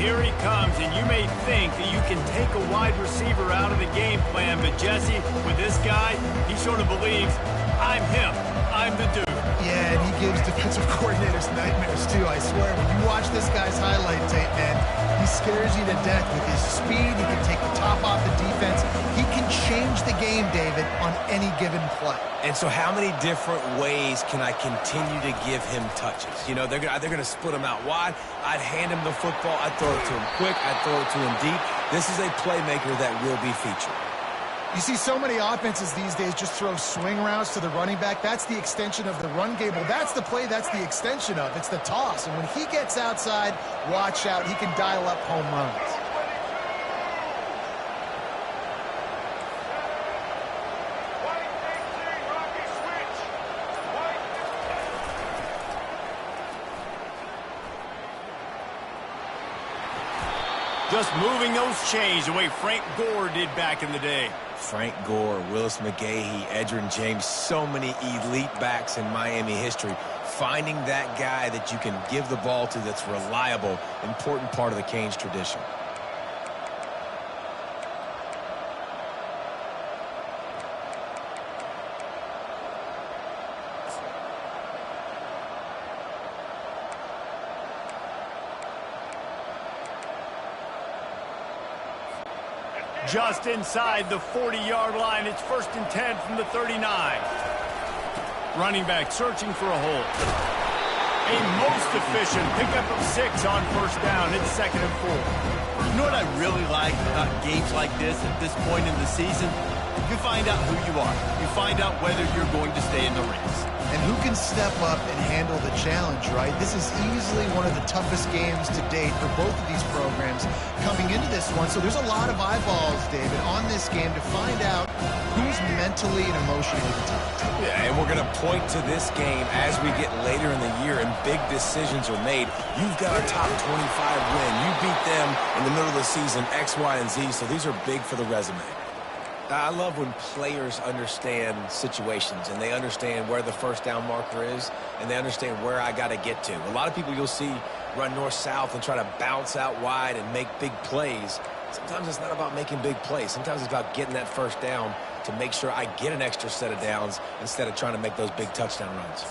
here he comes, and you may think that you can take a wide receiver out of the game plan, but Jesse, with this guy, he sort of believes, I'm him, I'm the dude. Yeah, and he gives defensive coordinators nightmares, too. I swear, when you watch this guy's highlight tape, man, he scares you to death with his speed. He can take the top off the defense. He can change the game, David, on any given play. And so how many different ways can I continue to give him touches? You know, they're going to split him out wide. I'd hand him the football. I'd throw it to him quick. I'd throw it to him deep. This is a playmaker that will be featured. You see so many offenses these days just throw swing routes to the running back. That's the extension of the run game. Well, that's the play that's the extension of. It's the toss. And when he gets outside, watch out. He can dial up home runs. Just moving those chains the way Frank Gore did back in the day. Frank Gore, Willis McGahee, Edgerrin James, so many elite backs in Miami history. Finding that guy that you can give the ball to that's reliable, important part of the Canes tradition. Just inside the 40-yard line. It's 1st and 10 from the 39. Running back searching for a hole. A most efficient pickup of 6 on 1st down. It's 2nd and 4. You know what I really like about games like this at this point in the season? You find out who you are. You find out whether you're going to stay in the race. And who can step up and handle the challenge, right? This is easily one of the toughest games to date for both of these programs coming into this one. So there's a lot of eyeballs, David, on this game to find out who's mentally and emotionally the toughest. Yeah, and we're going to point to this game as we get later in the year and big decisions are made. You've got a top 25 win. You beat them in the middle of the season, X, Y, and Z, so these are big for the resume. I love when players understand situations and they understand where the 1st down marker is and they understand where I got to get to. A lot of people you'll see run north-south and try to bounce out wide and make big plays. Sometimes it's not about making big plays. Sometimes it's about getting that 1st down to make sure I get an extra set of downs instead of trying to make those big touchdown runs.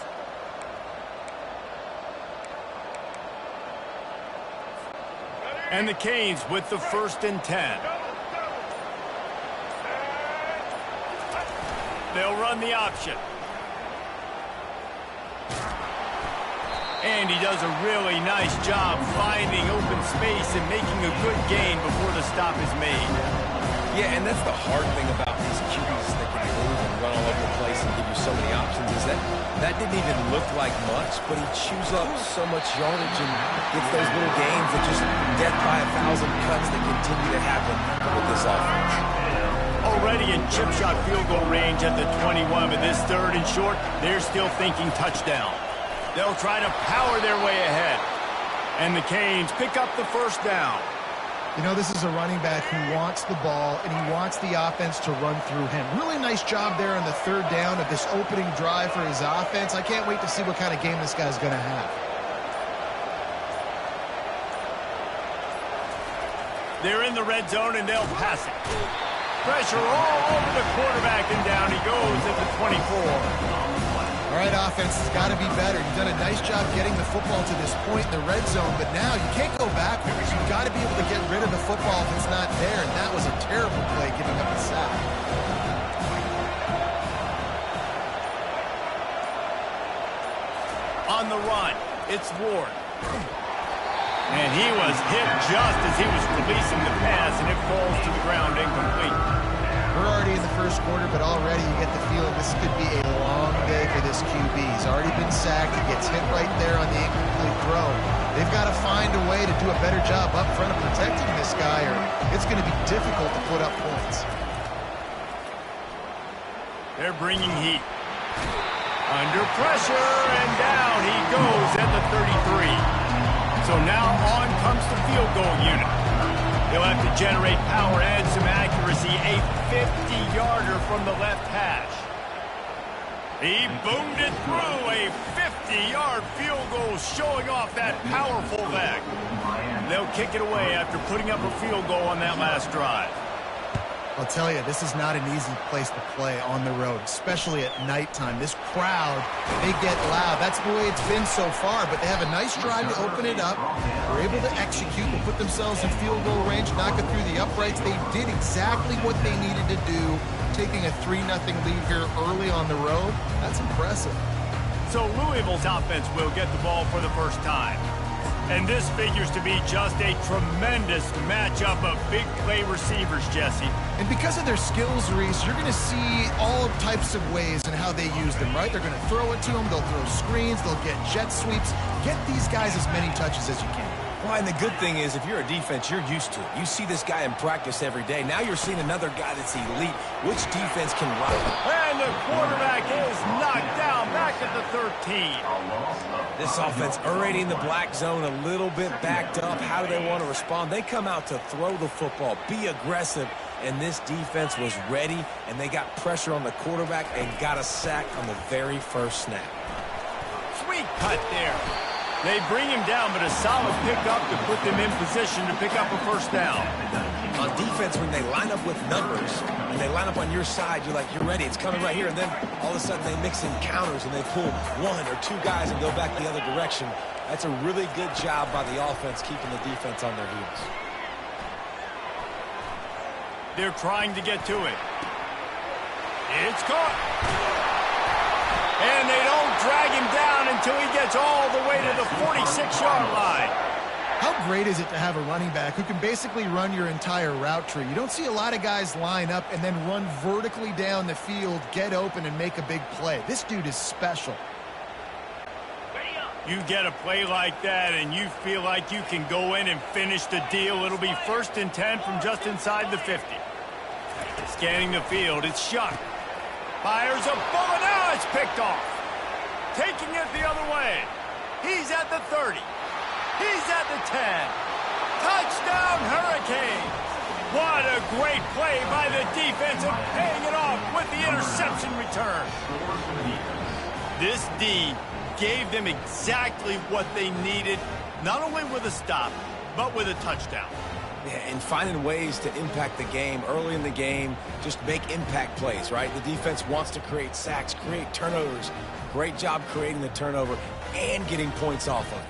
And the Canes with the 1st and 10. They'll run the option. And he does a really nice job finding open space and making a good gain before the stop is made. Yeah, and that's the hard thing about these QBs that can move and run all over the place and give you so many options is that didn't even look like much, but he chews up so much yardage and gets those little gains that just death by 1,000 cuts that continue to happen with this offense. Already in chip shot field goal range at the 21, but this 3rd and short, they're still thinking touchdown. They'll try to power their way ahead. And the Canes pick up the 1st down. You know, this is a running back who wants the ball, and he wants the offense to run through him. Really nice job there on the 3rd down of this opening drive for his offense. I can't wait to see what kind of game this guy's going to have. They're in the red zone, and they'll pass it. Pressure all over the quarterback, and down he goes at the 24. All right, offense has got to be better. You've done a nice job getting the football to this point in the red zone, but now you can't go backwards. You've got to be able to get rid of the football if it's not there, and that was a terrible play giving up the sack. On the run, it's Ward. And he was hit just as he was releasing the pass, and it falls to the ground incomplete. We're already in the 1st quarter, but already you get the feeling this could be a long day for this QB. He's already been sacked. He gets hit right there on the incomplete throw. They've got to find a way to do a better job up front of protecting this guy, or it's going to be difficult to put up points. They're bringing heat. Under pressure, and down he goes at the 33. So now on comes the field goal unit. He'll have to generate power and some accuracy. A 50-yarder from the left hash. He boomed it through. A 50-yard field goal showing off that powerful leg. They'll kick it away after putting up a field goal on that last drive. I'll tell you, this is not an easy place to play on the road, especially at nighttime. This crowd, they get loud. That's the way it's been so far, but they have a nice drive to open it up. They're able to execute and put themselves in field goal range, knock it through the uprights. They did exactly what they needed to do, taking a 3-0 lead here early on the road. That's impressive. So Louisville's offense will get the ball for the first time. And this figures to be just a tremendous matchup of big play receivers, Jesse. And because of their skills, Reese, you're going to see all types of ways in how they use them, right? They're going to throw it to them. They'll throw screens. They'll get jet sweeps. Get these guys as many touches as you can. Well, and the good thing is, if you're a defense, you're used to it. You see this guy in practice every day. Now you're seeing another guy that's elite. Which defense can run? And the quarterback is knocked down back at the 13. This offense already in the black zone, a little bit backed up. How do they want to respond? They come out to throw the football, be aggressive, and this defense was ready, and they got pressure on the quarterback and got a sack on the very first snap. Sweet cut there. They bring him down, but a solid pickup to put them in position to pick up a first down. On defense, when they line up with numbers, and they line up on your side, you're like, you're ready, it's coming right here. And then all of a sudden they mix in counters and they pull 1 or 2 guys and go back the other direction. That's a really good job by the offense keeping the defense on their heels. They're trying to get to it. It's caught. And they don't drag him down until he gets all the way to the 46-yard line. How great is it to have a running back who can basically run your entire route tree? You don't see a lot of guys line up and then run vertically down the field, get open, and make a big play. This dude is special. You get a play like that and you feel like you can go in and finish the deal. It'll be 1st and 10 from just inside the 50. Scanning the field, it's Shuck. Fires a bullet. Now it's picked off. Taking it the other way. He's at the 30. He's at the 10. Touchdown, Hurricanes. What a great play by the defense and paying it off with the interception return. This D gave them exactly what they needed, not only with a stop, but with a touchdown. Yeah, and finding ways to impact the game early in the game, just make impact plays, right? The defense wants to create sacks, create turnovers. Great job creating the turnover and getting points off of it.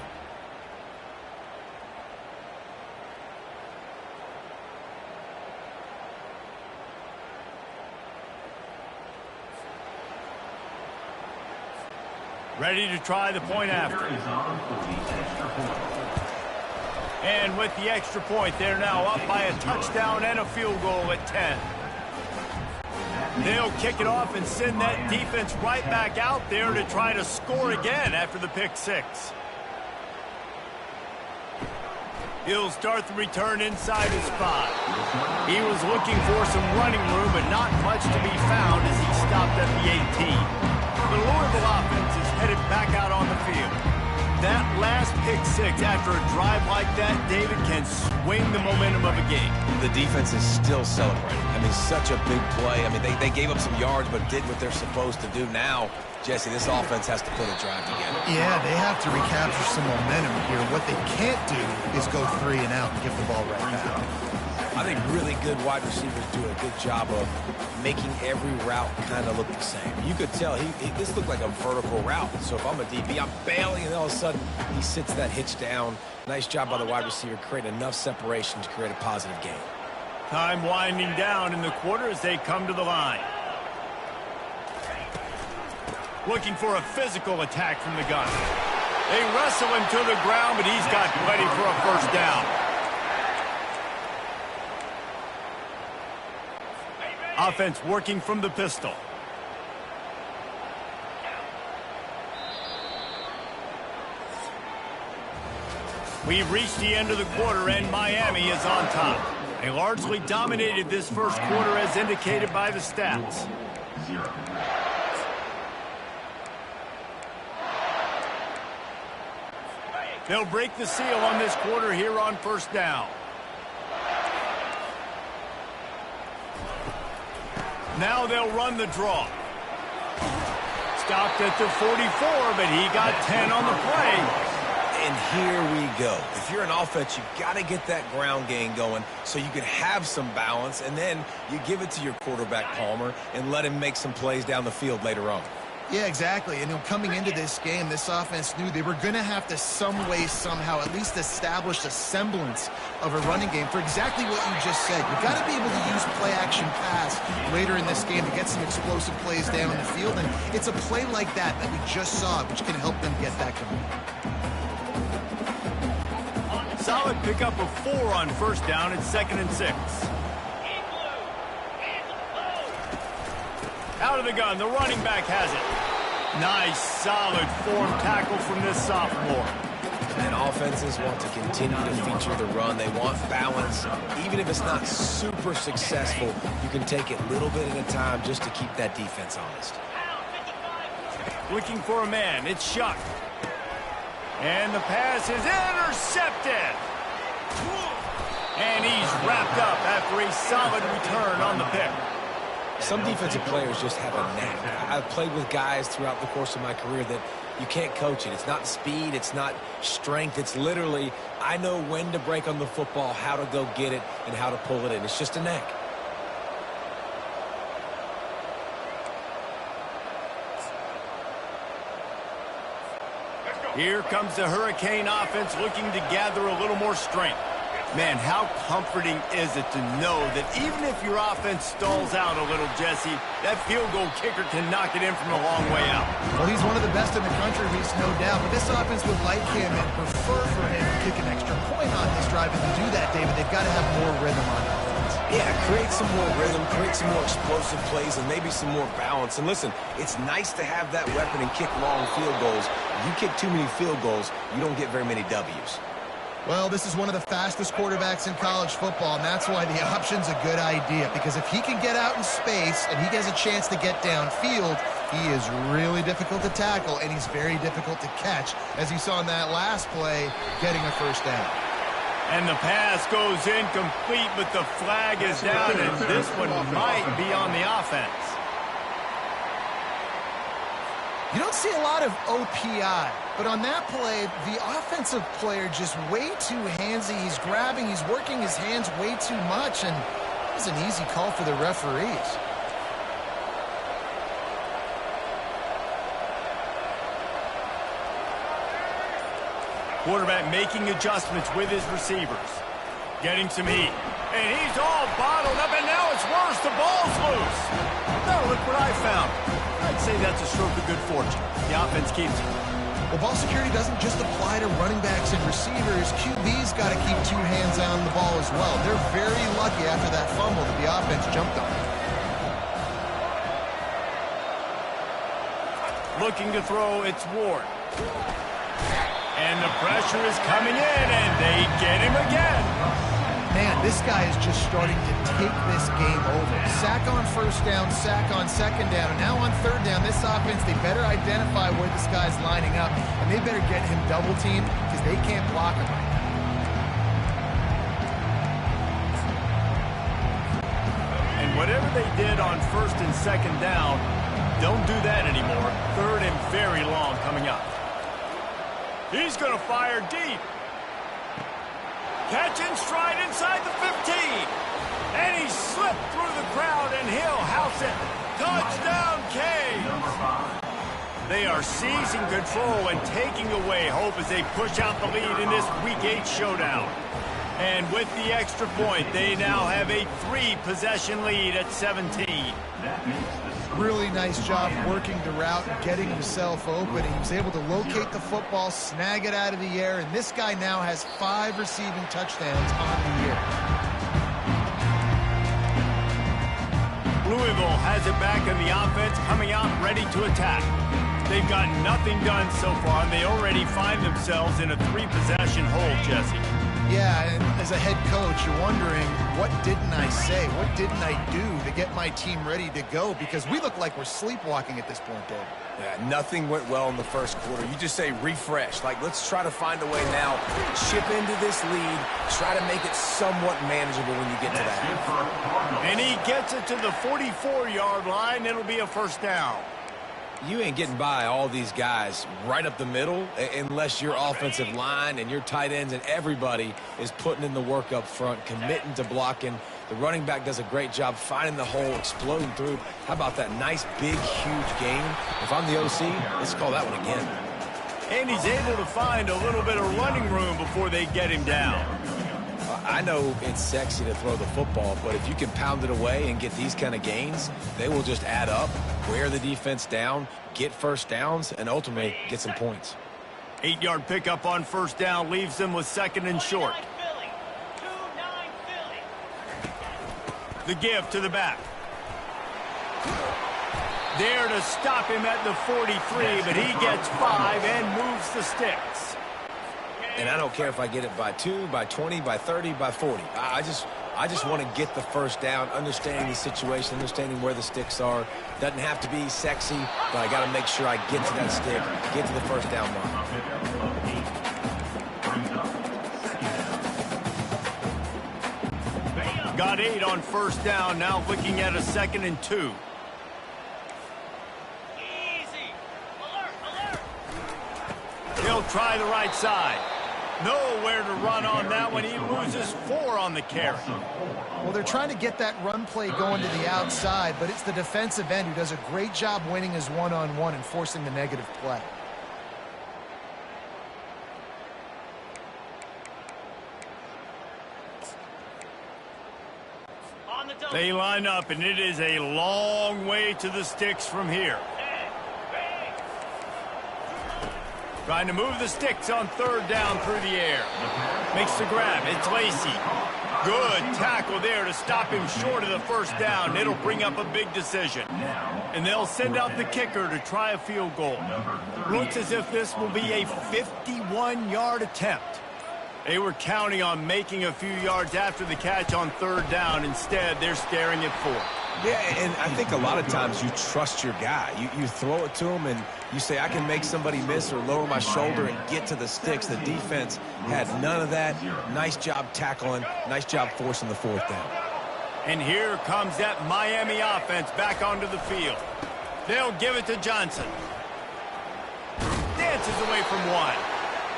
Ready to try the point after. And with the extra point, they're now up by a touchdown and a field goal at 10. They'll kick it off and send that defense right back out there to try to score again after the pick 6. He'll start the return inside his spot. He was looking for some running room, but not much to be found as he stopped at the 18. The Louisville offense is headed back out on the field. That last pick 6 after a drive like that, David, can swing the momentum of a game. The defense is still celebrating. I mean, such a big play. I mean, they gave up some yards but did what they're supposed to do. Now, Jesse, this offense has to put a drive together. Yeah, they have to recapture some momentum here. What they can't do is go 3 and out and give the ball right back. I think really good wide receivers do a good job of making every route kind of look the same. You could tell this looked like a vertical route. So if I'm a DB, I'm bailing, and all of a sudden he sits that hitch down. Nice job by the wide receiver, create enough separation to create a positive game. Time winding down in the quarter as they come to the line. Looking for a physical attack from the gun. They wrestle him to the ground, but he's got plenty for a first down. Offense working from the pistol. We've reached the end of the quarter, and Miami is on top. They largely dominated this first quarter as indicated by the stats. They'll break the seal on this quarter here on first down. Now they'll run the draw. Stopped at the 44, but he got 10 on the play. And here we go. If you're an offense, you've got to get that ground game going so you can have some balance, and then you give it to your quarterback, Palmer, and let him make some plays down the field later on. Yeah, exactly. And coming into this game, this offense knew they were going to have to some way, somehow, at least establish a semblance of a running game for exactly what you just said. You've got to be able to use play-action pass later in this game to get some explosive plays down the field. And it's a play like that that we just saw, which can help them get that going. Solid pickup of 4 on first down. It's 2nd and 6. Out of the gun, the running back has it. Nice, solid form tackle from this sophomore. And offenses want to continue to feature the run. They want balance. Even if it's not super successful, you can take it a little bit at a time just to keep that defense honest. Looking for a man, it's Shuck. And the pass is intercepted. And he's wrapped up after a solid return on the pick. Some defensive players just have a knack. I've played with guys throughout the course of my career that you can't coach it. It's not speed, it's not strength. It's literally, I know when to break on the football, how to go get it, and how to pull it in. It's just a knack. Here comes the Hurricane offense looking to gather a little more strength. Man, how comforting is it to know that even if your offense stalls out a little, Jesse, that field goal kicker can knock it in from a long way out. Well, he's one of the best in the country, Reese, no doubt. But this offense would like him and prefer for him to kick an extra point on this drive. And to do that, David, they've got to have more rhythm on offense. Yeah, create some more rhythm, create some more explosive plays, and maybe some more balance. And listen, it's nice to have that weapon and kick long field goals. If you kick too many field goals, you don't get very many W's. Well, this is one of the fastest quarterbacks in college football, and that's why the option's a good idea. Because if he can get out in space and he has a chance to get downfield, he is really difficult to tackle, and he's very difficult to catch, as you saw in that last play, getting a first down. And the pass goes incomplete, but the flag is down, and this one might be on the offense. You don't see a lot of OPI, but on that play, the offensive player just way too handsy. He's grabbing, he's working his hands way too much, and it was an easy call for the referees. Quarterback making adjustments with his receivers. Getting some heat. And he's all bottled up, and now it's worse. The ball's loose. Now look what I found. I'd say that's a stroke of good fortune. The offense keeps it. Well, ball security doesn't just apply to running backs and receivers. QB's got to keep 2 hands on the ball as well. They're very lucky after that fumble that the offense jumped on. Looking to throw, it's Ward. And the pressure is coming in, and they get him again. Man, this guy is just starting to take this game over. Sack on first down, sack on second down, and now on third down, this offense, they better identify where this guy's lining up, and they better get him double-teamed because they can't block him right now. And whatever they did on first and second down, don't do that anymore. Third and very long coming up. He's going to fire deep. Catch in stride inside the 15. And he slipped through the crowd, and he'll house it. Touchdown, Canes. They are seizing control and taking away hope as they push out the lead in this Week 8 showdown. And with the extra point, they now have a 3-possession lead at 17. Really nice job working the route and getting himself open. He was able to locate the football, snag it out of the air, and this guy now has 5 receiving touchdowns on the year. Louisville has it back in the offense, coming out ready to attack. They've got nothing done so far, and they already find themselves in a 3-possession hole, Jesse. Yeah, and as a head coach, you're wondering, what didn't I say? What didn't I do to get my team ready to go? Because we look like we're sleepwalking at this point, Dave. Yeah, nothing went well in the first quarter. You just say refresh. Like, let's try to find a way now. Chip into this lead. Try to make it somewhat manageable when you get to that. And he gets it to the 44-yard line. It'll be a first down. You ain't getting by all these guys right up the middle unless your offensive line and your tight ends and everybody is putting in the work up front, committing to blocking. The running back does a great job finding the hole, exploding through. How about that nice, big, huge gain? If I'm the OC, let's call that one again. And he's able to find a little bit of running room before they get him down. I know it's sexy to throw the football, but if you can pound it away and get these kind of gains, they will just add up, wear the defense down, get first downs, and ultimately get some points. 8-yard pickup on first down leaves them with 2nd and short. The give to the back. There to stop him at the 43, but he gets 5 and moves the sticks. And I don't care if I get it by 2, by 20, by 30, by 40. I just want to get the first down, understanding the situation, understanding where the sticks are. Doesn't have to be sexy, but I got to make sure I get to that stick, get to the first down line. Got 8 on first down, now looking at a 2nd and 2. Easy. Alert. He'll try the right side. Nowhere to run on that one. He loses 4 on the carry. Well, they're trying to get that run play going to the outside, but it's the defensive end who does a great job winning his one-on-one and forcing the negative play. They line up, and it is a long way to the sticks from here. Trying to move the sticks on 3rd down through the air. Makes the grab. It's Lacy. Good tackle there to stop him short of the first down. It'll bring up a big decision. And they'll send out the kicker to try a field goal. Looks as if this will be a 51-yard attempt. They were counting on making a few yards after the catch on 3rd down. Instead, they're staring at 4. Yeah, and I think a lot of times you trust your guy. You throw it to him and you say, I can make somebody miss or lower my shoulder and get to the sticks. The defense had none of that. Nice job tackling. Nice job forcing the 4th down. And here comes that Miami offense back onto the field. They'll give it to Johnson. Dances away from 1.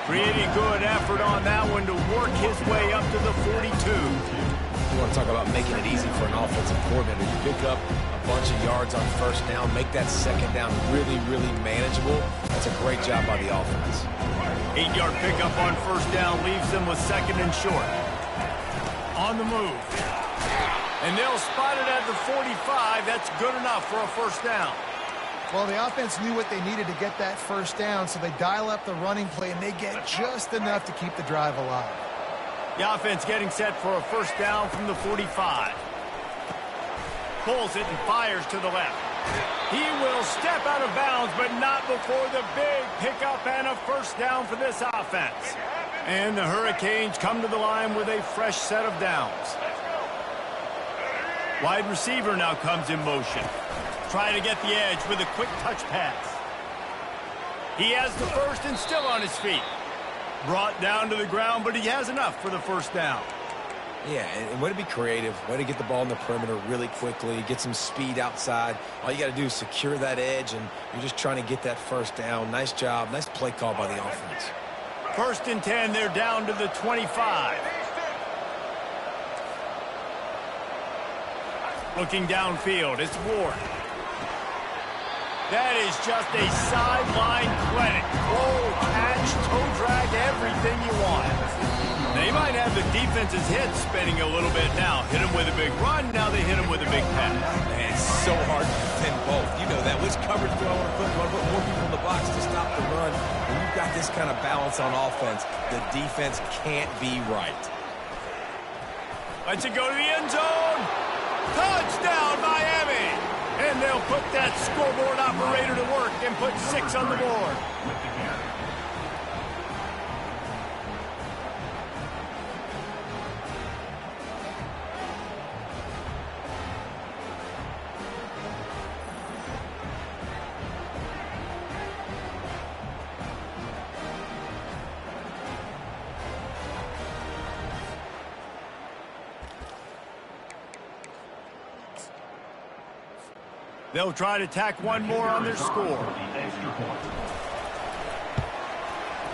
Pretty good effort on that one to work his way up to the 42. You want to talk about making it easy for an offensive coordinator. You pick up a bunch of yards on first down, make that 2nd down really, really manageable. That's a great job by the offense. 8-yard pickup on first down leaves them with 2nd and short. On the move. And they'll spot it at the 45. That's good enough for a first down. Well, the offense knew what they needed to get that first down, so they dial up the running play, and they get just enough to keep the drive alive. The offense getting set for a first down from the 45. Pulls it and fires to the left. He will step out of bounds, but not before the big pickup and a first down for this offense. And the Hurricanes come to the line with a fresh set of downs. Wide receiver now comes in motion. Trying to get the edge with a quick touch pass. He has the first and still on his feet. Brought down to the ground, but he has enough for the first down. Yeah, and way to be creative, way to get the ball in the perimeter really quickly, get some speed outside. All you got to do is secure that edge, and you're just trying to get that first down. Nice job, nice play call by the offense. 1st and 10, they're down to the 25. Looking downfield, it's Ward. That is just a sideline clinic. Roll, catch, toe drag, everything you want. They might have the defense's head spinning a little bit now. Hit him with a big run, now they hit him with a big pass. Man, it's so hard to defend both. You know that. Which coverage do I want to put? Do I want to put more people in the box to stop the run? When you've got this kind of balance on offense, the defense can't be right. Lets it go to the end zone. Touchdown, Miami! And they'll put that scoreboard operator to work and put 6 on the board. They'll try to tack one more on their score.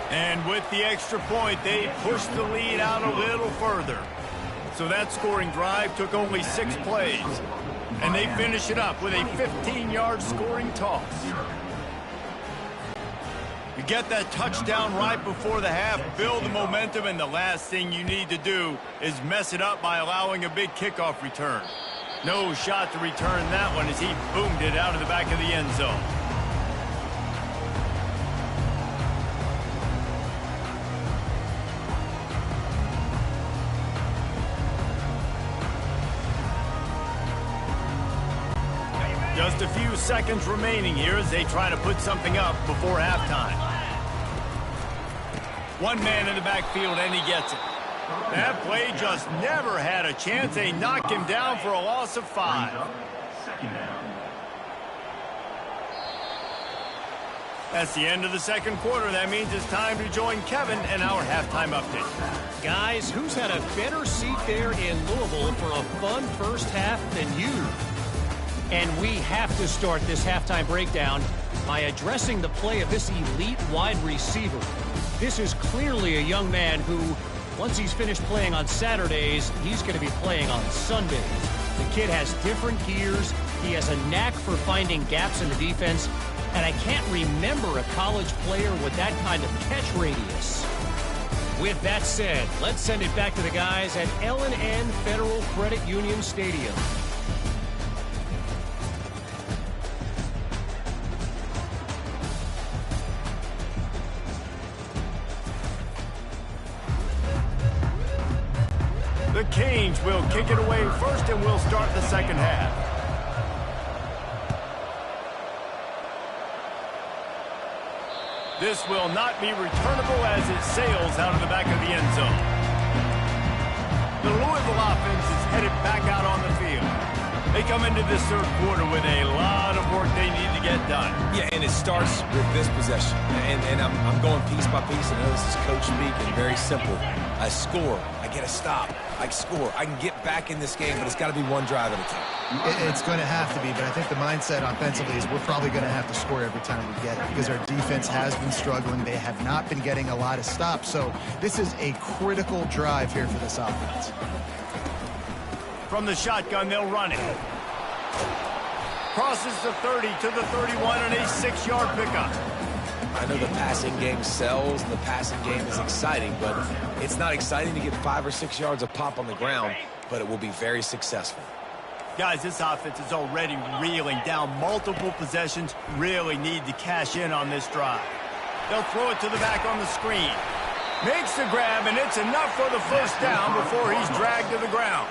And with the extra point, they pushed the lead out a little further. So that scoring drive took only 6 plays. And they finish it up with a 15-yard scoring toss. You get that touchdown right before the half, build the momentum, and the last thing you need to do is mess it up by allowing a big kickoff return. No shot to return that one as he boomed it out of the back of the end zone. Just a few seconds remaining here as they try to put something up before halftime. One man in the backfield, and he gets it. That play just never had a chance. They knock him down for a loss of 5. That's the end of the second quarter. That means it's time to join Kevin in our halftime update. Guys, who's had a better seat there in Louisville for a fun first half than you? And we have to start this halftime breakdown by addressing the play of this elite wide receiver. This is clearly a young man who, once he's finished playing on Saturdays, he's going to be playing on Sundays. The kid has different gears. He has a knack for finding gaps in the defense. And I can't remember a college player with that kind of catch radius. With that said, let's send it back to the guys at L&N Federal Credit Union Stadium. The Canes will kick it away first, and we'll start the second half. This will not be returnable as it sails out of the back of the end zone. The Louisville offense is headed back out on the field. They come into this third quarter with a lot of work they need to get done. Yeah, and it starts with this possession. And I'm going piece by piece. I know this is coach speak and very simple. I score. I get a stop. I score. I can get back in this game, but it's got to be one drive at a time. It's going to have to be, but I think the mindset offensively is we're probably going to have to score every time we get it because our defense has been struggling. They have not been getting a lot of stops. So this is a critical drive here for this offense. From the shotgun, they'll run it. Crosses the 30 to the 31 and a 6-yard pickup. I know the passing game sells and the passing game is exciting, but it's not exciting to get 5 or 6 yards of pop on the ground, but it will be very successful. Guys, this offense is already reeling down multiple possessions. Really need to cash in on this drive. They'll throw it to the back on the screen. Makes the grab, and it's enough for the first down before he's dragged to the ground.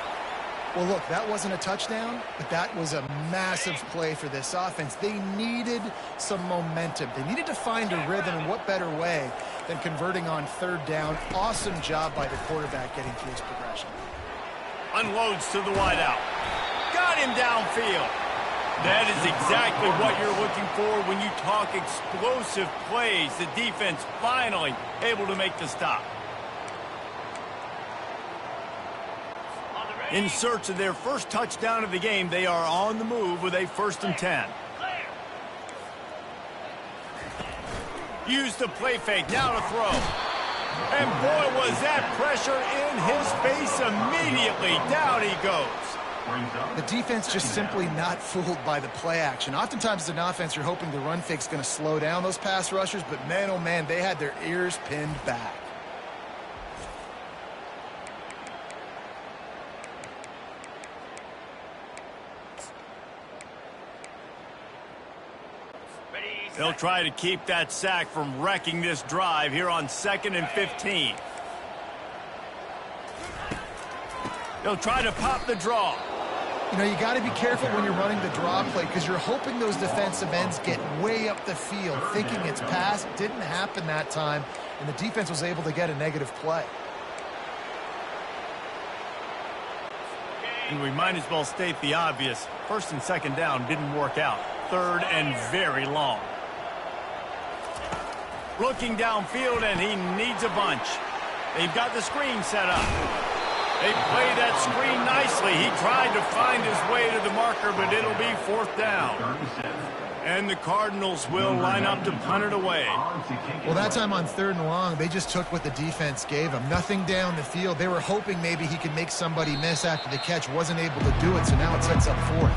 Well, look, that wasn't a touchdown, but that was a massive play for this offense. They needed some momentum. They needed to find a rhythm, and what better way than converting on third down. Awesome job by the quarterback getting through his progression. Unloads to the wideout. Got him downfield. That is exactly what you're looking for when you talk explosive plays. The defense finally able to make the stop. In search of their first touchdown of the game, they are on the move with a 1st and 10. Use the play fake, now to throw. And boy, was that pressure in his face immediately. Down he goes. The defense just simply not fooled by the play action. Oftentimes as an offense, you're hoping the run fake's going to slow down those pass rushers, but man, oh man, they had their ears pinned back. They'll try to keep that sack from wrecking this drive here on 2nd and 15. They'll try to pop the draw. You know, you got to be careful when you're running the draw play because you're hoping those defensive ends get way up the field, thinking it's pass. Didn't happen that time, and the defense was able to get a negative play. And we might as well state the obvious. 1st and 2nd down didn't work out. 3rd and very long. Looking downfield, and he needs a bunch. They've got the screen set up. They play that screen nicely. He tried to find his way to the marker, but it'll be 4th down. And the Cardinals will line up to punt it away. Well, that time on 3rd and long, they just took what the defense gave them. Nothing down the field. They were hoping maybe he could make somebody miss after the catch. Wasn't able to do it, so now it sets up 4th.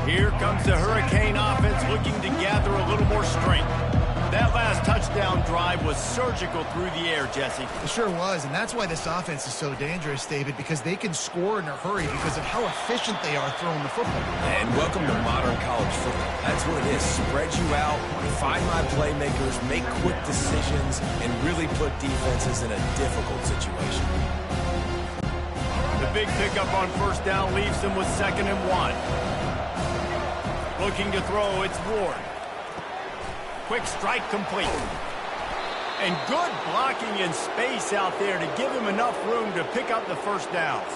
Here comes the Hurricane offense looking to gather a little more strength. That last touchdown drive was surgical through the air, Jesse. It sure was, and that's why this offense is so dangerous, David, because they can score in a hurry because of how efficient they are throwing the football. And welcome to modern college football. That's what it is. Spread you out, find my playmakers, make quick decisions, and really put defenses in a difficult situation. The big pickup on 1st down leaves them with 2nd and 1. Looking to throw, it's Ward. Quick strike complete. And good blocking in space out there to give him enough room to pick up the 1st downs.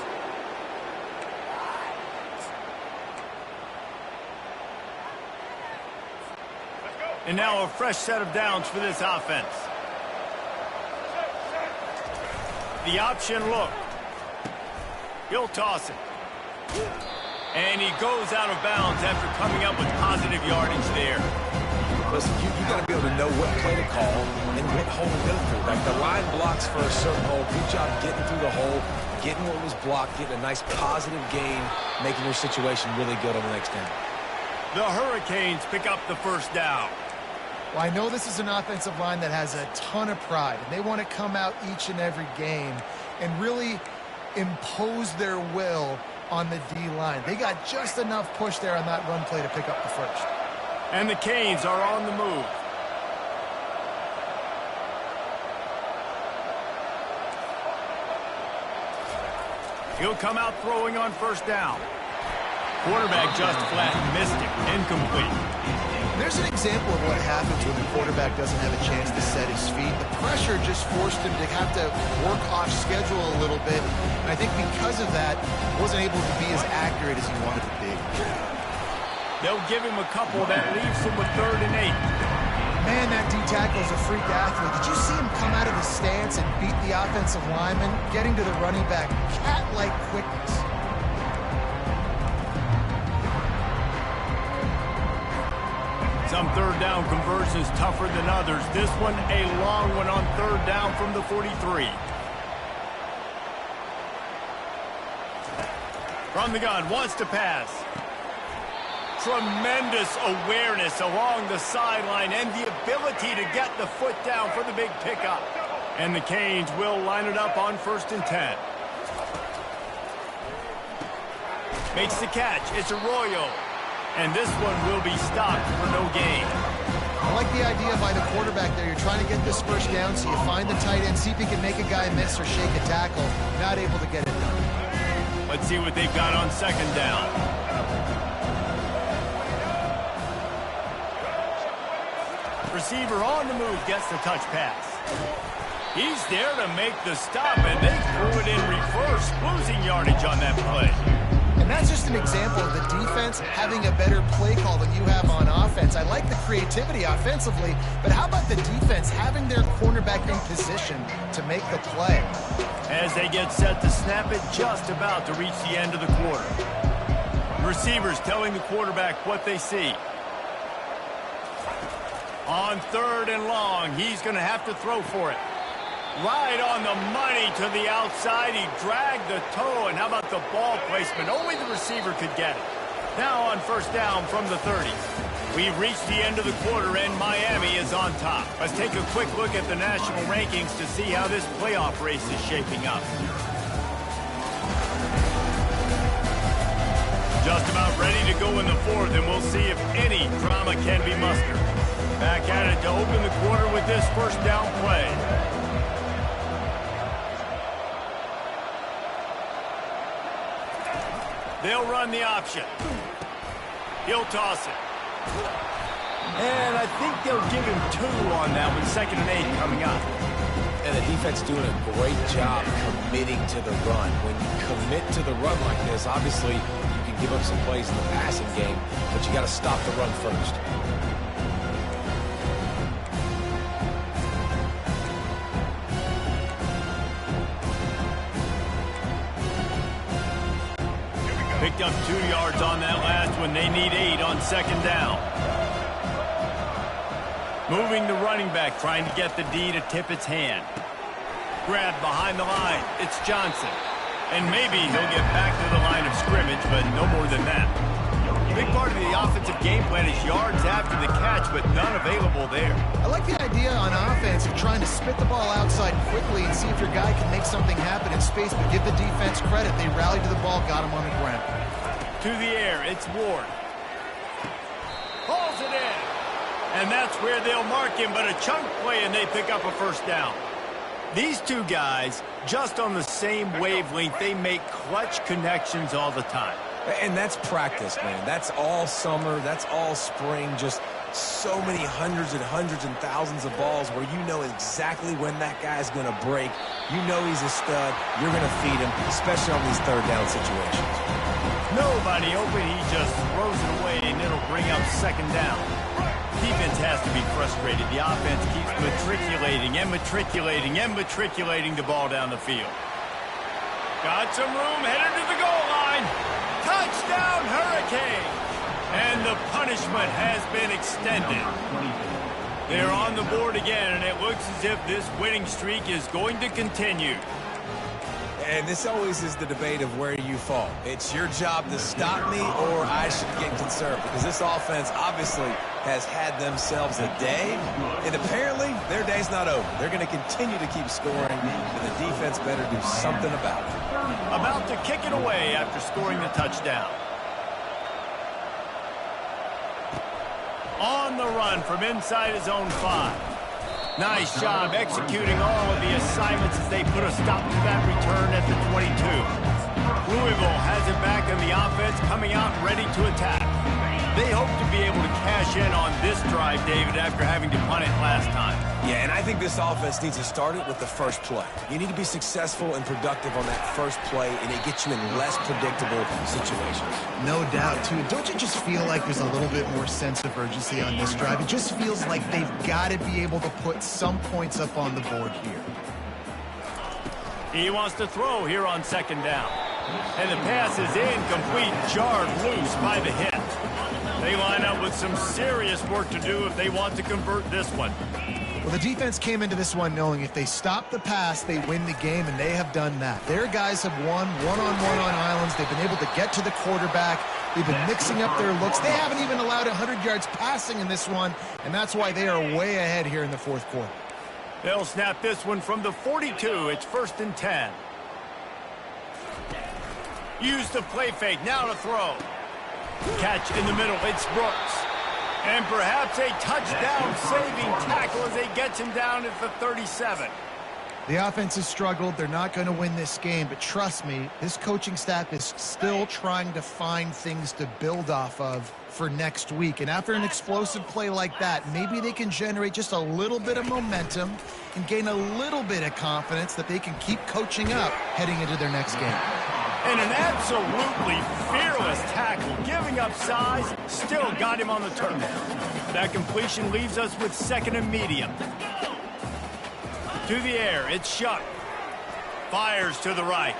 And now a fresh set of downs for this offense. The option look. He'll toss it. And he goes out of bounds after coming up with positive yardage there. Listen, you got to be able to know what play to call and what hole to go through. Like the line blocks for a certain hole. Good job getting through the hole, getting what was blocked, getting a nice positive gain, making your situation really good on the next down. The Hurricanes pick up the 1st down. Well, I know this is an offensive line that has a ton of pride, and they want to come out each and every game and really impose their will on the D-line. They got just enough push there on that run play to pick up the 1st. And the Canes are on the move. He'll come out throwing on 1st down. Quarterback just flat missed it. Incomplete. There's an example of what happens when the quarterback doesn't have a chance to set his feet. The pressure just forced him to have to work off schedule a little bit. And I think because of that, wasn't able to be as accurate as he wanted to be. They'll give him a couple that leaves him with 3rd and 8. Man, that D-tackle is a freak athlete. Did you see him come out of the stance and beat the offensive lineman, getting to the running back? Cat-like quickness. Some 3rd down conversions tougher than others. This one a long one on 3rd down from the 43. From the gun, wants to pass. Tremendous awareness along the sideline and the ability to get the foot down for the big pickup. And the Canes will line it up on 1st and 10. Makes the catch. It's Arroyo. And this one will be stopped for no gain. I like the idea by the quarterback there. You're trying to get this 1st down, so you find the tight end, see if he can make a guy miss or shake a tackle. Not able to get it done. Let's see what they've got on 2nd down. Receiver on the move gets the touch pass. He's there to make the stop, and they threw it in reverse, losing yardage on that play. And that's just an example of the defense having a better play call than you have on offense. I like the creativity offensively, but how about the defense having their cornerback in position to make the play? As they get set to snap it, just about to reach the end of the quarter. Receivers telling the quarterback what they see. On 3rd and long, he's going to have to throw for it. Right on the money to the outside. He dragged the toe, and how about the ball placement? Only the receiver could get it. Now on 1st down from the 30. We've reached the end of the quarter, and Miami is on top. Let's take a quick look at the national rankings to see how this playoff race is shaping up. Just about ready to go in the 4th, and we'll see if any drama can be mustered. Back at it to open the quarter with this 1st down play. They'll run the option. He'll toss it. And I think they'll give him 2 on that one. 2nd and 8 coming up. And the defense doing a great job committing to the run. When you commit to the run like this, obviously you can give up some plays in the passing game, but you got to stop the run first. picked up 2 yards on that last one. They need 8 on second down. Moving the running back, trying to get the D to tip its hand. Grab behind the line. It's Johnson. And maybe he'll get back to the line of scrimmage, but no more than that. A big part of the offensive game plan is yards after the catch, but none available there. I like the idea on offense of trying to spit the ball outside quickly and see if your guy can make something happen in space, but give the defense credit. They rallied to the ball, got him on the ground. To the air, it's Ward. Hauls it in. And that's where they'll mark him, but a chunk play, and they pick up a first down. These two guys, just on the same wavelength, they make clutch connections all the time. And that's practice, man. That's all summer. That's all spring. Just so many hundreds and thousands of balls where you know exactly when that guy's going to break. You know he's a stud. You're going to feed him, especially on these third down situations. Nobody open. He just throws it away, and it'll bring up second down. Defense has to be frustrated. The offense keeps matriculating the ball down the field. Got some room, headed to the goal line. Touchdown, Hurricane! And the punishment has been extended. They're on the board again, and it looks as if this winning streak is going to continue. And this always is the debate of where you fall. It's your job to stop me, or I should get concerned, because this offense obviously has had themselves a day, and apparently their day's not over. They're going to continue to keep scoring, and the defense better do something about it. About to kick it away after scoring the touchdown. On the run from inside his own 5. Nice job executing all of the assignments as they put a stop to that return at the 22. Louisville has it back in the offense, coming out ready to attack. They hope to be able to cash in on this drive, David, after having to punt it last time. Yeah, and I think this offense needs to start it with the first play. You need to be successful and productive on that first play, and it gets you in less predictable situations. No doubt, too. Don't you just feel like there's a little bit more sense of urgency on this drive? It just feels like they've got to be able to put some points up on the board here. He wants to throw here on second down. And the pass is incomplete, jarred loose by the hit. They line up with some serious work to do if they want to convert this one. Well, the defense came into this one knowing if they stop the pass, they win the game, and they have done that. Their guys have won one-on-one on islands. They've been able to get to the quarterback. They've been mixing up their looks. They haven't even allowed 100 yards passing in this one, and that's why they are way ahead here in the fourth quarter. They'll snap this one from the 42. It's 1st and 10. Use the play fake. Now to throw. Catch in the middle. It's Brooks. And perhaps a touchdown-saving tackle as they get him down at the 37. The offense has struggled. They're not going to win this game, but trust me, this coaching staff is still trying to find things to build off of for next week. And after an explosive play like that, maybe they can generate just a little bit of momentum and gain a little bit of confidence that they can keep coaching up heading into their next game. And an absolutely fearless tackle, giving up size, still got him on the turn. That completion leaves us with 2nd and medium. To the air, it's Shuck. Fires to the right.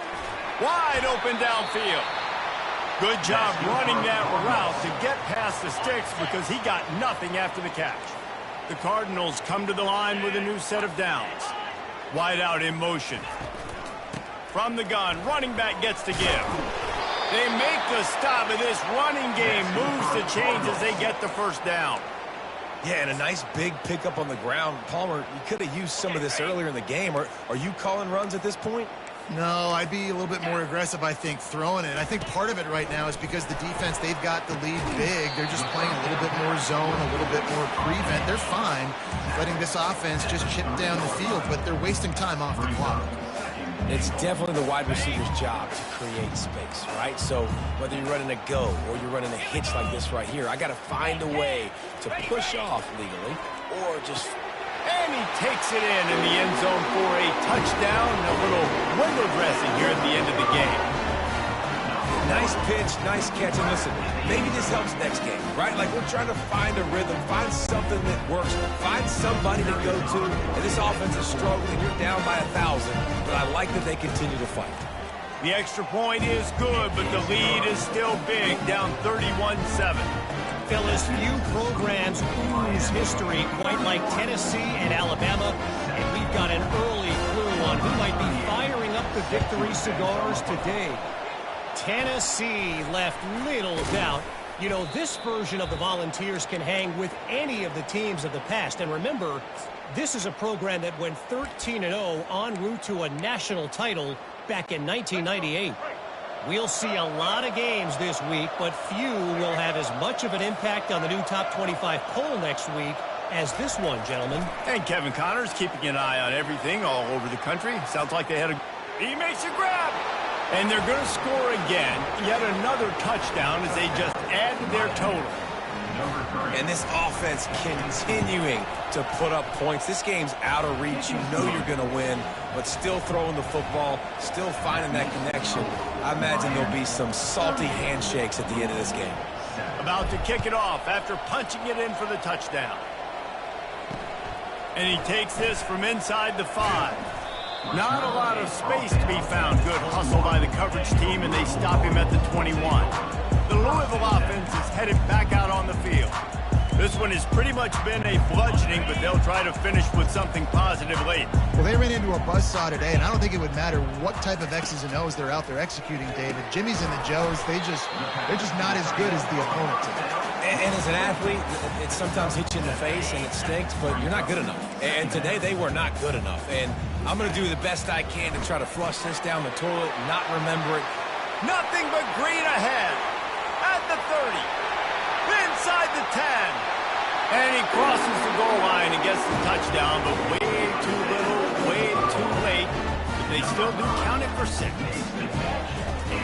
Wide open downfield. Good job running that route to get past the sticks because he got nothing after the catch. The Cardinals come to the line with a new set of downs. Wide out in motion. From the gun, running back gets to give. They make the stop, and this running game moves the chains as they get the first down. Yeah, and a nice big pickup on the ground. Palmer, you could have used some of this earlier in the game. Are you calling runs at this point? No, I'd be a little bit more aggressive, I think, throwing it. I think part of it right now is because the defense, they've got the lead big. They're just playing a little bit more zone, a little bit more prevent. They're fine letting this offense just chip down the field, but they're wasting time off the clock. It's definitely the wide receiver's job to create space, right? So whether you're running a go or you're running a hitch like this right here, I got to find a way to push off legally or just... And he takes it in the end zone for a touchdown and a little window dressing here at the end of the game. Nice pitch, nice catch, and listen, maybe this helps next game, right? Like we're trying to find a rhythm, find something that works, find somebody to go to, and this offense is struggling. You're down by 1,000, but I like that they continue to fight. The extra point is good, but the lead is still big, down 31-7. Phyllis, few programs ooze history quite like Tennessee and Alabama, and we've got an early clue on who might be firing up the victory cigars today. Tennessee left little doubt. You know, this version of the Volunteers can hang with any of the teams of the past. And remember, this is a program that went 13-0 en route to a national title back in 1998. We'll see a lot of games this week, but few will have as much of an impact on the new top 25 poll next week as this one, gentlemen. And Kevin Connors keeping an eye on everything all over the country. Sounds like they had a... He makes a grab! And they're going to score again. Yet another touchdown as they just add to their total. And this offense continuing to put up points. This game's out of reach. You know you're going to win, but still throwing the football, still finding that connection. I imagine there'll be some salty handshakes at the end of this game. About to kick it off after punching it in for the touchdown. And he takes this from inside the 5. Not a lot of space to be found. Good hustle by the coverage team, and they stop him at the 21. The Louisville offense is headed back out on the field. This one has pretty much been a bludgeoning, but they'll try to finish with something positive late. Well, they ran into a buzzsaw today, and I don't think it would matter what type of X's and O's they're out there executing, David. Jimmy's and the Joes, they're just not as good as the opponent today. And as an athlete, it sometimes hits you in the face and it stinks, but you're not good enough. And today they were not good enough. And I'm going to do the best I can to try to flush this down the toilet and not remember it. Nothing but green ahead. At the 30. Inside the 10. And he crosses the goal line and gets the touchdown, but way too little, way too late. But they still do count it for 6.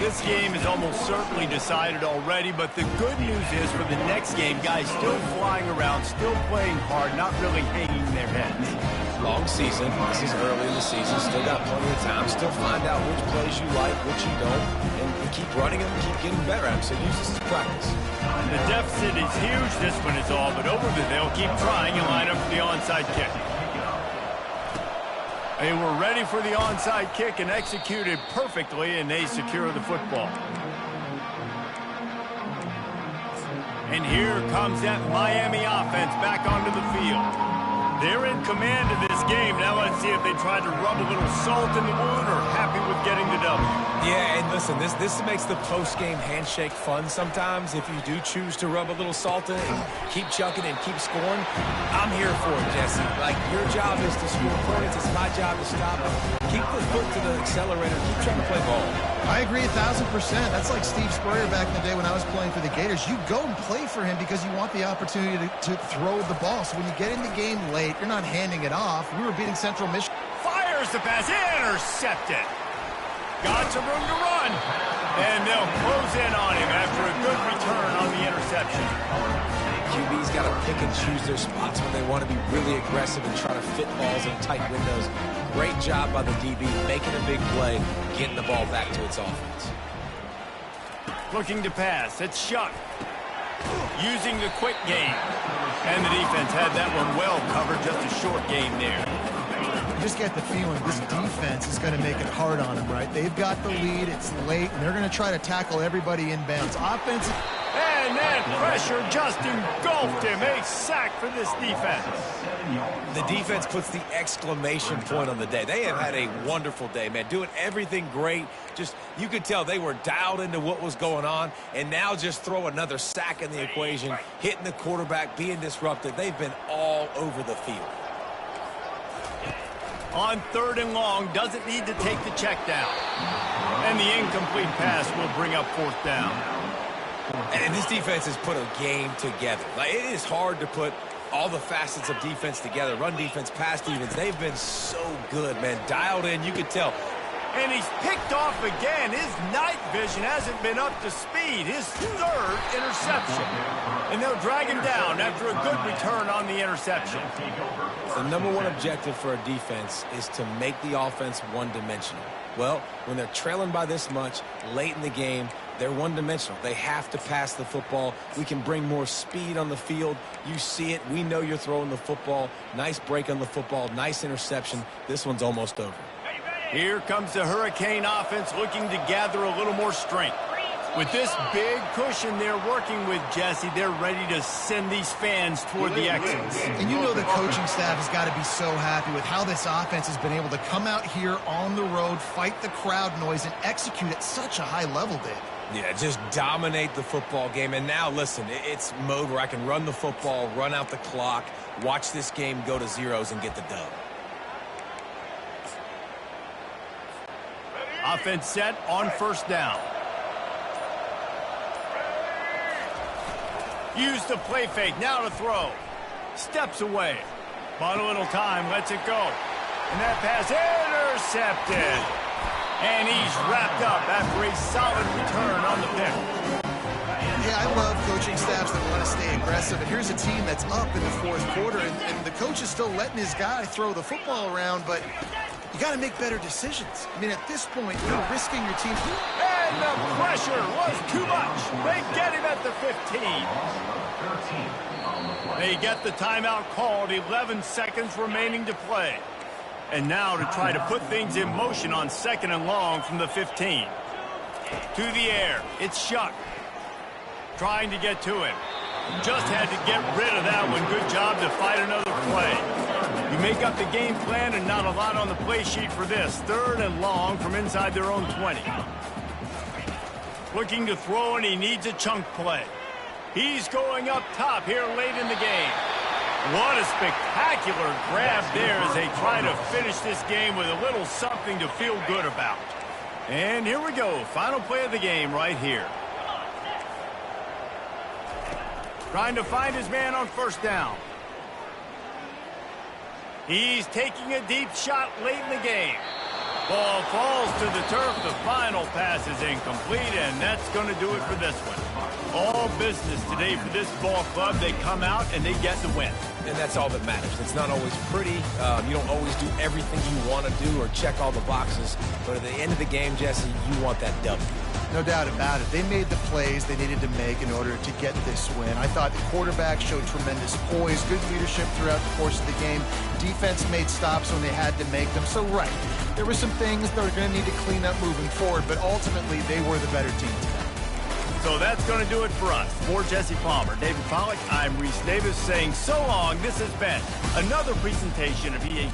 This game is almost certainly decided already, but the good news is for the next game, guys still flying around, still playing hard, not really hanging their heads. Long season. This is early in the season. Still got plenty of time. Still find out which plays you like, which you don't, and keep running them, keep getting better at them. So use this as practice. The deficit is huge, this one is all, but over there, they'll keep trying and line up for the onside kick. They were ready for the onside kick and executed perfectly, and they secure the football. And here comes that Miami offense back onto the field. They're in command of this game. Now let's see if they try to rub a little salt in the wound or happy with getting the W. Yeah, and listen, this makes the post-game handshake fun sometimes. If you do choose to rub a little salt in and keep chucking and keep scoring, I'm here for it, Jesse. Like, your job is to score points. It's my job to stop it. Keep the foot to the accelerator. Keep trying to play ball. I agree 1,000%. That's like Steve Spurrier back in the day when I was playing for the Gators. You go and play for him because you want the opportunity to throw the ball. So when you get in the game late, you're not handing it off. We were beating Central Michigan. Fires the pass, intercepted. Got some room to run. And they'll close in on him after a good return on the interception. QB's got to pick and choose their spots when they want to be really aggressive and try to fit balls in tight windows. Great job by the DB, making a big play, getting the ball back to its offense. Looking to pass, it's Shuck. Using the quick game. And the defense had that one well covered, just a short game there. You just get the feeling this defense is going to make it hard on them, right? They've got the lead, it's late, and they're going to try to tackle everybody in bounds. Offense. And that pressure just engulfed him. A sack for this defense. The defense puts the exclamation point on the day. They have had a wonderful day, man. Doing everything great. Just, you could tell they were dialed into what was going on. And now just throw another sack in the equation. Hitting the quarterback, being disrupted. They've been all over the field. On 3rd and long, doesn't need to take the check down. And the incomplete pass will bring up 4th down. And this defense has put a game together. Like, it is hard to put all the facets of defense together. Run defense, pass defense. They've been so good, man. Dialed in, you could tell. And he's picked off again. His night vision hasn't been up to speed. His 3rd interception. And they'll drag him down after a good return on the interception. The #1 objective for a defense is to make the offense one-dimensional. Well, when they're trailing by this much late in the game, they're one-dimensional. They have to pass the football. We can bring more speed on the field. You see it. We know you're throwing the football. Nice break on the football. Nice interception. This one's almost over. Here comes the Hurricane offense looking to gather a little more strength. With this big cushion they're working with, Jesse, they're ready to send these fans toward the exits. And you know the coaching staff has got to be so happy with how this offense has been able to come out here on the road, fight the crowd noise, and execute at such a high level, Dave. Yeah, just dominate the football game. And now, listen, it's mode where I can run the football, run out the clock, watch this game go to zeros, and get the dub. Offense set on first down. Use the play fake, now to throw. Steps away. Bought a little time, lets it go. And that pass intercepted. And he's wrapped up after a solid return on the pick. Yeah, I love coaching staffs that want to stay aggressive. And here's a team that's up in the fourth quarter, and the coach is still letting his guy throw the football around, but you got to make better decisions. I mean, at this point, you're risking your team. And the pressure was too much. They get him at the 15. They get the timeout called, 11 seconds remaining to play. And now to try to put things in motion on 2nd and long from the 15. To the air, it's Shuck. Trying to get to him. Just had to get rid of that one. Good job to fight another play. You make up the game plan and not a lot on the play sheet for this. 3rd and long from inside their own 20. Looking to throw, and he needs a chunk play. He's going up top here late in the game. What a spectacular grab there as they try to finish this game with a little something to feel good about. And here we go. Final play of the game right here. Trying to find his man on first down. He's taking a deep shot late in the game. Ball falls to the turf. The final pass is incomplete, and that's going to do it for this one. All business today for this ball club. They come out and they get the win. And that's all that matters. It's not always pretty. You don't always do everything you want to do or check all the boxes. But at the end of the game, Jesse, you want that W. No doubt about it. They made the plays they needed to make in order to get this win. I thought the quarterback showed tremendous poise, good leadership throughout the course of the game. Defense made stops when they had to make them. So, right, there were some things that were going to need to clean up moving forward, but ultimately they were the better team today. So that's going to do it for us. For Jesse Palmer, David Pollack, I'm Reese Davis saying so long. This has been another presentation of EA